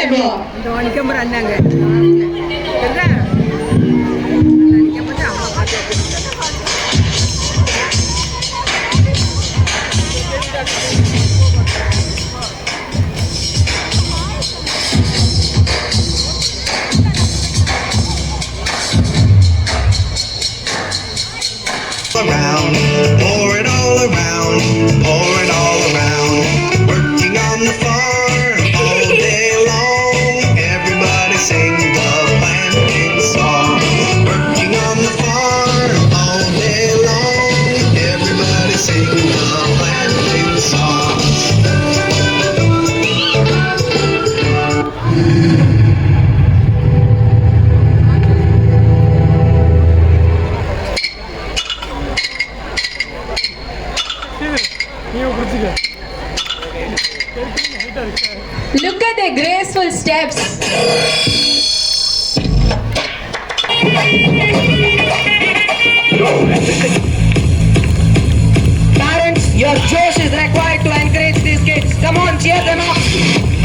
Diego. Around, pour it all around, pour it all around. Working on the farm all day long. Everybody sing the planting song. Working on the farm all day long. Everybody sing the planting song. Look at the graceful steps. Parents, your Josh is required to encourage these kids. Come on, cheer them up.